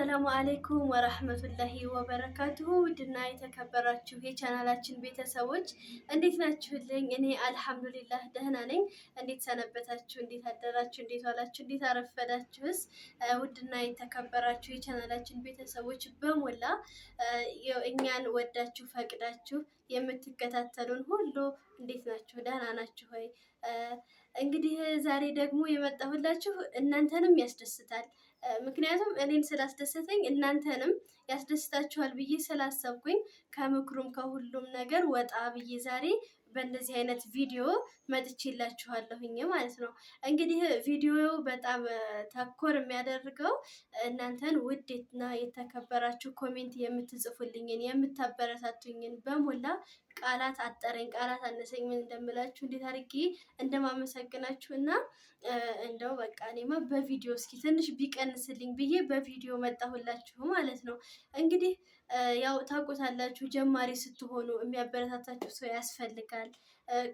አሰላሙ አለይኩም ወራህመቱላሂ ወበረካቱሁ። ውድና የተከበራችሁ የቻናላችን ቤተሰቦች እንዴት ናችሁልኝ? እኔ አልሐምዱሊላህ ደህና ነኝ። እንዴት ሰነበታችሁ? እንዴት አደራችሁ? እንዴት ዋላችሁ? እንዴት አረፈዳችሁስ? ውድና የተከበራችሁ የቻናላችን ቤተሰቦች በሞላ እኛን ወዳችሁ ፈቅዳችሁ የምትከታተሉን ሁሉ እንዴት ናችሁ? ደህና ናችሁ ሆይ? እንግዲህ ዛሬ ደግሞ የመጣሁላችሁ እናንተንም ያስደስታል። ምክንያቱም እኔን ስላስደሰተኝ እናንተንም ያስደስታችኋል ብዬ ስላሰብኩኝ ከምክሩም ከሁሉም ነገር ወጣ ብዬ ዛሬ በእንደዚህ አይነት ቪዲዮ መጥቼላችኋለሁኝ ማለት ነው። እንግዲህ ቪዲዮው በጣም ተኮር የሚያደርገው እናንተን ውድና የተከበራችሁ ኮሜንት የምትጽፉልኝን የምታበረታቱኝን በሞላ ቃላት አጠረኝ፣ ቃላት አነሰኝ፣ ምን እንደምላችሁ እንዴት አድርጌ እንደማመሰግናችሁ እና እንደው በቃ እኔማ በቪዲዮ እስኪ ትንሽ ቢቀንስልኝ ብዬ በቪዲዮ መጣሁላችሁ ማለት ነው። እንግዲህ ያው ታውቁታላችሁ፣ ጀማሪ ስትሆኑ የሚያበረታታችሁ ሰው ያስፈልጋል።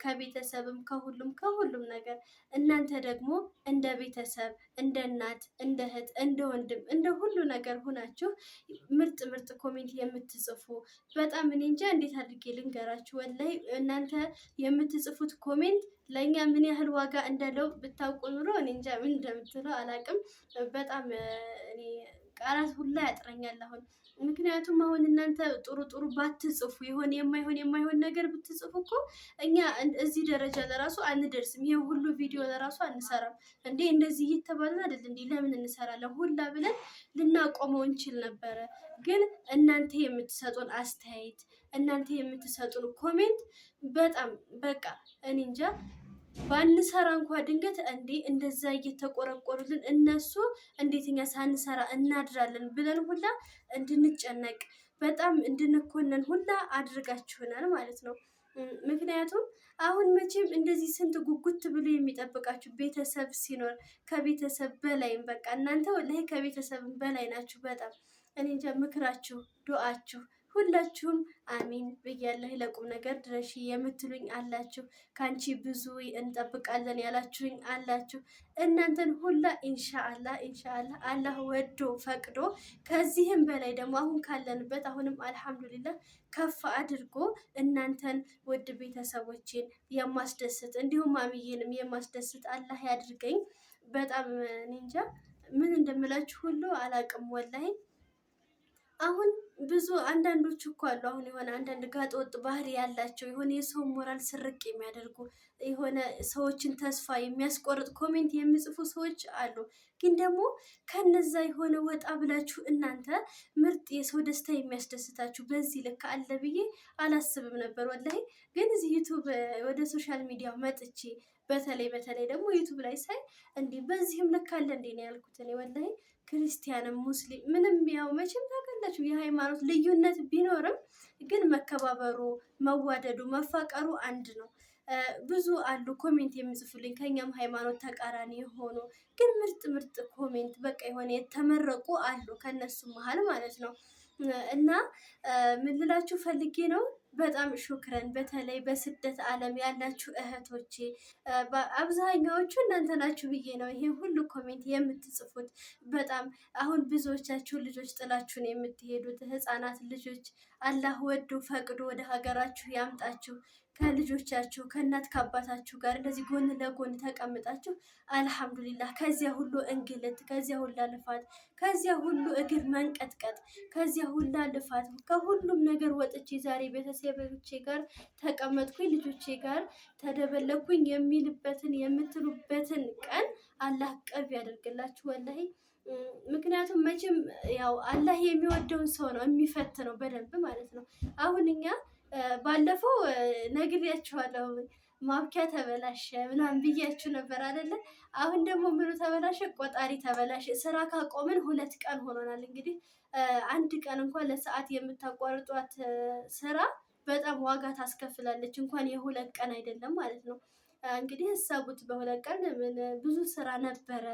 ከቤተሰብም ከሁሉም ነገር እናንተ ደግሞ እንደ ቤተሰብ እንደ እናት እንደ እህት እንደ ወንድም እንደ ሁሉ ነገር ሁናችሁ ምርጥ ምርጥ ኮሜንት የምትጽፉ በጣም እኔ እንጃ እንዴት አድርጌ ልንገራችሁ። ወላይ እናንተ የምትጽፉት ኮሜንት ለእኛ ምን ያህል ዋጋ እንዳለው ብታውቁ ኑሮ እኔ እንጃ ምን እንደምትለው አላውቅም። በጣም እኔ ቃላት ሁላ ያጥረኛል አሁን። ምክንያቱም አሁን እናንተ ጥሩ ጥሩ ባትጽፉ የሆነ የማይሆን ነገር ብትጽፉ እኮ እኛ እዚህ ደረጃ ለራሱ አንደርስም። ይሄ ሁሉ ቪዲዮ ለራሱ አንሰራም እንዴ! እንደዚህ እየተባልን አይደል እንዴ? ለምን እንሰራለን ሁላ ብለን ልናቆመው እንችል ነበረ። ግን እናንተ የምትሰጡን አስተያየት፣ እናንተ የምትሰጡን ኮሜንት በጣም በቃ እኔ እንጃ ባንሰራ እንኳ ድንገት እንዴ እንደዛ እየተቆረቆሩልን እነሱ እንዴት እኛ ሳንሰራ እናድራለን ብለን ሁላ እንድንጨነቅ በጣም እንድንኮነን ሁላ አድርጋችሁናል ማለት ነው። ምክንያቱም አሁን መቼም እንደዚህ ስንት ጉጉት ብሎ የሚጠብቃችሁ ቤተሰብ ሲኖር ከቤተሰብ በላይም በቃ እናንተ ወላሂ ከቤተሰብም በላይ ናችሁ። በጣም እኔ እንጃ ምክራችሁ፣ ዱአችሁ ሁላችሁም አሚን ብያለሁ። ለቁም ነገር ድረሽ የምትሉኝ አላችሁ፣ ካንቺ ብዙ እንጠብቃለን ያላችሁኝ አላችሁ። እናንተን ሁላ ኢንሻአላህ አላህ ወዶ ፈቅዶ ከዚህም በላይ ደግሞ አሁን ካለንበት አሁንም አልሐምዱሊላህ ከፍ አድርጎ እናንተን ውድ ቤተሰቦቼን የማስደስት እንዲሁም አሚዬንም የማስደስት አላህ ያድርገኝ። በጣም እንጃ ምን እንደምላችሁ ሁሉ አላቅም ወላሂ። አሁን ብዙ አንዳንዶች እኮ አሉ አሁን የሆነ አንዳንድ ጋጠ ወጥ ባህሪ ያላቸው የሆነ የሰው ሞራል ስርቅ የሚያደርጉ የሆነ ሰዎችን ተስፋ የሚያስቆርጥ ኮሜንት የሚጽፉ ሰዎች አሉ። ግን ደግሞ ከነዛ የሆነ ወጣ ብላችሁ እናንተ ምርጥ የሰው ደስታ የሚያስደስታችሁ በዚህ ልክ አለ ብዬ አላስብም ነበር ወላሂ። ግን እዚህ ዩቱብ ወደ ሶሻል ሚዲያ መጥቼ በተለይ ደግሞ ዩቱብ ላይ ሳይ እንዲህ በዚህም ልክ አለ እንዴ ነው ያልኩት እኔ ወላሂ። ክርስቲያንም ሙስሊም ምንም ያው መቼም ታውቃላችሁ የሃይማኖት ልዩነት ቢኖርም ግን መከባበሩ፣ መዋደዱ፣ መፋቀሩ አንድ ነው። ብዙ አሉ ኮሜንት የሚጽፉልኝ ከኛም ሃይማኖት ተቃራኒ የሆኑ ግን ምርጥ ኮሜንት በቃ የሆነ የተመረቁ አሉ ከነሱ መሀል ማለት ነው። እና ምን ልላችሁ ፈልጌ ነው በጣም ሹክረን። በተለይ በስደት ዓለም ያላችሁ እህቶቼ አብዛኛዎቹ እናንተ ናችሁ ብዬ ነው ይሄ ሁሉ ኮሜንት የምትጽፉት። በጣም አሁን ብዙዎቻችሁ ልጆች ጥላችሁን የምትሄዱት ህፃናት ልጆች አላህ ወዶ ፈቅዶ ወደ ሀገራችሁ ያምጣችሁ። ከልጆቻችሁ ከእናት ከአባታችሁ ጋር እንደዚህ ጎን ለጎን ተቀምጣችሁ አልሐምዱሊላህ ከዚያ ሁሉ እንግልት፣ ከዚያ ሁላ ልፋት፣ ከዚያ ሁሉ እግር መንቀጥቀጥ፣ ከዚያ ሁላ ልፋት ከሁሉም ነገር ወጥቼ ዛሬ ቤተሰቦቼ ጋር ተቀመጥኩኝ፣ ልጆቼ ጋር ተደበለኩኝ የሚልበትን የምትሉበትን ቀን አላህ ቅርብ ያደርግላችሁ ወላሂ። ምክንያቱም መቼም ያው አላህ የሚወደውን ሰው ነው የሚፈትነው በደንብ ማለት ነው። አሁን እኛ ባለፈው ነግሬያችኋለሁ ማብኪያ ተበላሸ ምናምን ብያችሁ ነበር አይደለ? አሁን ደግሞ ምኑ ተበላሸ? ቆጣሪ ተበላሸ። ስራ ካቆምን 2 ቀን ሆኖናል። እንግዲህ አንድ ቀን እንኳን ለሰዓት የምታቋርጧት ስራ በጣም ዋጋ ታስከፍላለች። እንኳን የ2 ቀን አይደለም ማለት ነው። እንግዲህ እሰቡት በ2 ቀን ምን ብዙ ስራ ነበረ።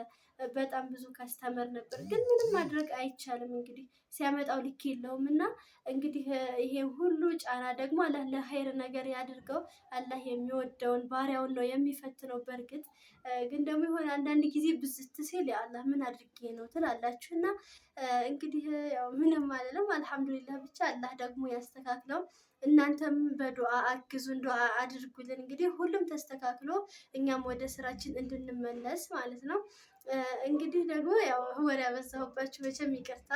በጣም ብዙ ካስተመር ነበር፣ ግን ምንም ማድረግ አይቻልም። እንግዲህ ሲያመጣው ልክ የለውም እና እንግዲህ ይሄ ሁሉ ጫና ደግሞ አላህ ለኸይር ነገር ያድርገው። አላህ የሚወደውን ባሪያውን ነው የሚፈትነው። በእርግጥ ግን ደግሞ የሆነ አንዳንድ ጊዜ ብዝት ሲል አላህ ምን አድርጌ ነው ትላላችሁ እና እንግዲህ ያው ምንም አልልም። አልሐምዱሊላህ ብቻ አላህ ደግሞ ያስተካክለው። እናንተም በዱዓ አግዙን፣ ዱዓ አድርጉልን። እንግዲህ ሁሉም ተስተካክሎ እኛም ወደ ስራችን እንድንመለስ ማለት ነው። እንግዲህ ደግሞ ያው ወሬ ያበዛሁባችሁ መቼም ይቅርታ።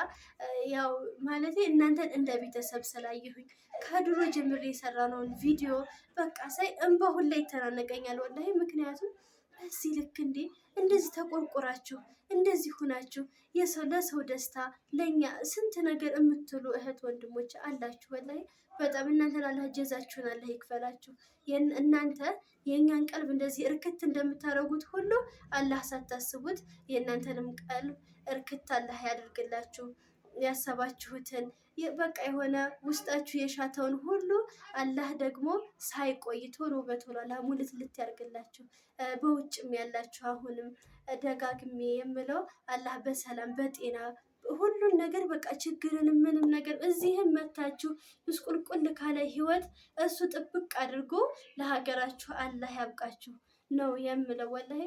ያው ማለቴ እናንተን እንደ ቤተሰብ ስላየሁኝ ከድሮ ጀምሬ የሰራነውን ቪዲዮ በቃ ሳይ እንባ ሁላ ይተናነቀኛል ወላሂ። ምክንያቱም እዚህ ልክ እንዴ እንደዚህ ተቆርቆራችሁ እንደዚህ ሁናችሁ ለሰው ደስታ ለኛ ስንት ነገር የምትሉ እህት ወንድሞች አላችሁ። ወላሂ በጣም እናንተን አላህ ጀዛችሁን አላህ ይክፈላችሁ። እናንተ የእኛን ቀልብ እንደዚህ እርክት እንደምታደርጉት ሁሉ አላህ ሳታስቡት የእናንተንም ቀልብ እርክት አላህ ያደርግላችሁ። ያሰባችሁትን በቃ የሆነ ውስጣችሁ የሻተውን ሁሉ አላህ ደግሞ ሳይቆይ ቶሎ በቶሎ አላህ ሙልት ያርግላችሁ። በውጭም ያላችሁ አሁንም ደጋግሜ የምለው አላህ በሰላም በጤና ሁሉን ነገር በቃ ችግርን ምንም ነገር እዚህም መታችሁ ምስቁልቁል ካለ ህይወት እሱ ጥብቅ አድርጎ ለሀገራችሁ አላህ ያብቃችሁ ነው የምለው ወላሂ።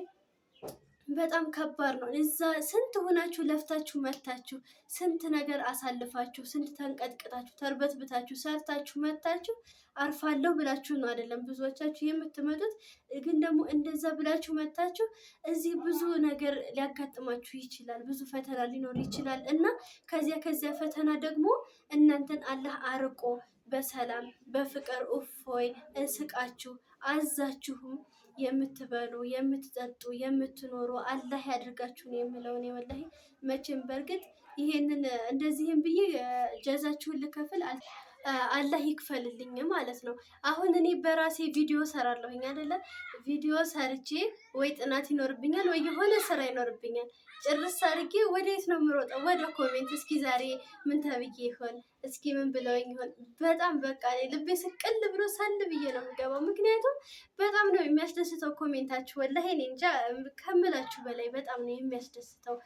በጣም ከባድ ነው። እዛ ስንት ሆናችሁ ለፍታችሁ መታችሁ ስንት ነገር አሳልፋችሁ ስንት ተንቀጥቅጣችሁ ተርበትብታችሁ ሰርታችሁ መታችሁ አርፋለሁ ብላችሁ ነው አይደለም ብዙዎቻችሁ የምትመጡት። ግን ደግሞ እንደዛ ብላችሁ መታችሁ እዚህ ብዙ ነገር ሊያጋጥማችሁ ይችላል፣ ብዙ ፈተና ሊኖር ይችላል እና ከዚያ ፈተና ደግሞ እናንተን አላህ አርቆ በሰላም በፍቅር እፎይ እንስቃችሁ አዛችሁም የምትበሉ የምትጠጡ የምትኖሩ አላህ ያድርጋችሁ ነው የምለው እኔ ወላሂ። መቼም በእርግጥ ይሄንን እንደዚህም ብዬ ጀዛችሁን ልከፍል አላህ ይክፈልልኝ ማለት ነው። አሁን እኔ በራሴ ቪዲዮ ሰራለሁኝ አይደለ? ቪዲዮ ሰርቼ ወይ ጥናት ይኖርብኛል ወይ የሆነ ስራ ይኖርብኛል። ጭርስ አድርጌ ወዴት ነው የምሮጠው? ወደ ኮሜንት። እስኪ ዛሬ ምን ተብዬ ይሆን? እስኪ ምን ብለውኝ ይሆን? በጣም በቃ ልቤ ስቅል ብሎ ሳል ብዬ ነው የምገባው። ምክንያቱም በጣም ነው የሚያስደስተው ኮሜንታችሁ። ወላሂ እኔ እንጃ ከምላችሁ በላይ በጣም ነው የሚያስደስተው።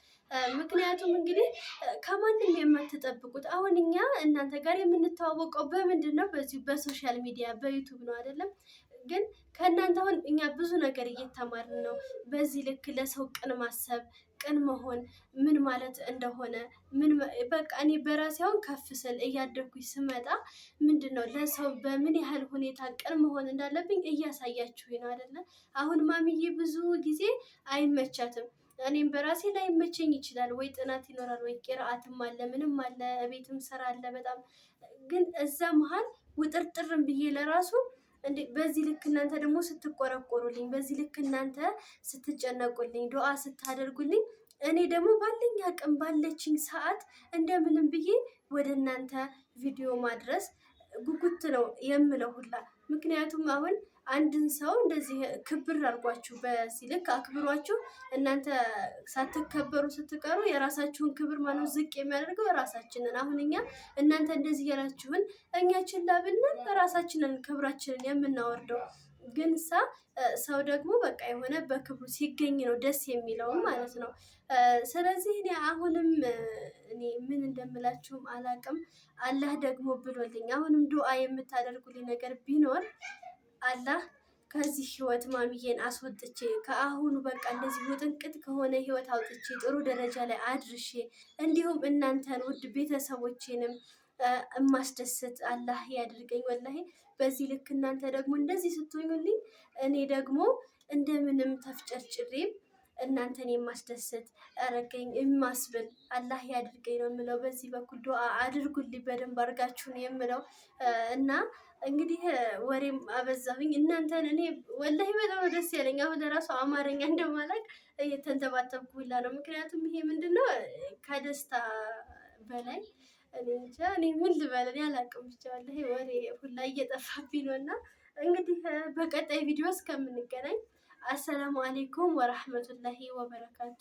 ምክንያቱም እንግዲህ ከማንም የማትጠብቁት አሁን እኛ እናንተ ጋር የምንተዋወቀው በምንድን ነው? በዚሁ በሶሻል ሚዲያ በዩቱብ ነው አይደለም? ግን ከእናንተ አሁን እኛ ብዙ ነገር እየተማርን ነው። በዚህ ልክ ለሰው ቅን ማሰብ ቅን መሆን ምን ማለት እንደሆነ በቃ እኔ በራሴ አሁን ከፍ ስል እያደግኩኝ ስመጣ ምንድን ነው ለሰው በምን ያህል ሁኔታ ቅን መሆን እንዳለብኝ እያሳያችሁ ነው አይደለ? አሁን ማሚዬ ብዙ ጊዜ አይመቻትም። እኔም በራሴ ላይ መቸኝ ይችላል ወይ ጥናት ይኖራል ወይ ቂርአትም አለ ምንም አለ ቤትም ስራ አለ በጣም ግን እዛ መሀል ውጥርጥርም ብዬ ለራሱ እንዴ በዚህ ልክ እናንተ ደግሞ ስትቆረቆሩልኝ፣ በዚህ ልክ እናንተ ስትጨነቁልኝ፣ ዱዓ ስታደርጉልኝ እኔ ደግሞ ባለኝ አቅም ባለችኝ ሰዓት እንደምንም ብዬ ወደ እናንተ ቪዲዮ ማድረስ ጉጉት ነው የምለው ሁላ። ምክንያቱም አሁን አንድን ሰው እንደዚህ ክብር አድርጓችሁ በዚህ ልክ አክብሯችሁ እናንተ ሳትከበሩ ስትቀሩ የራሳችሁን ክብር ማነው ዝቅ የሚያደርገው? ራሳችንን። አሁን እኛ እናንተ እንደዚህ ያላችሁን እኛ ችላ ብንል ራሳችንን ክብራችንን የምናወርደው። ግን ሰው ደግሞ በቃ የሆነ በክብሩ ሲገኝ ነው ደስ የሚለው ማለት ነው። ስለዚህ እኔ አሁንም እኔ ምን እንደምላችሁም አላቅም። አላህ ደግሞ ብሎልኝ አሁንም ዱዓ የምታደርጉልኝ ነገር ቢኖር አላህ ከዚህ ህይወት ማሚዬን አስወጥቼ ከአሁኑ በቃ እንደዚህ ውጥንቅጥ ከሆነ ህይወት አውጥቼ ጥሩ ደረጃ ላይ አድርሼ እንዲሁም እናንተን ውድ ቤተሰቦቼንም እማስደሰት አላህ ያድርገኝ። ወላሂ በዚህ ልክ እናንተ ደግሞ እንደዚህ ስትሆኙልኝ እኔ ደግሞ እንደምንም ተፍጨርጭሬም እናንተን የማስደሰት አረገኝ የማስብል አላህ ያድርገኝ ነው የምለው። በዚህ በኩል ዱዓ አድርጉልኝ በደንብ አድርጋችሁ ነው የምለው እና እንግዲህ ወሬም አበዛሁኝ እናንተን። እኔ ወላሂ በጣም ደስ ያለኝ አሁን ለራሱ አማርኛ እንደማላቅ እየተንተባተብኩ ሁላ ነው። ምክንያቱም ይሄ ምንድነው ከደስታ በላይ እኔ እንጃ እኔ ምን ልበል አላውቅም። ብቻ ወላሂ ወሬ ሁላ እየጠፋብኝ ነው እና እንግዲህ በቀጣይ ቪዲዮ እስከምንገናኝ አሰላሙ አሌይኩም ወራህመቱላሂ ወበረካቱ።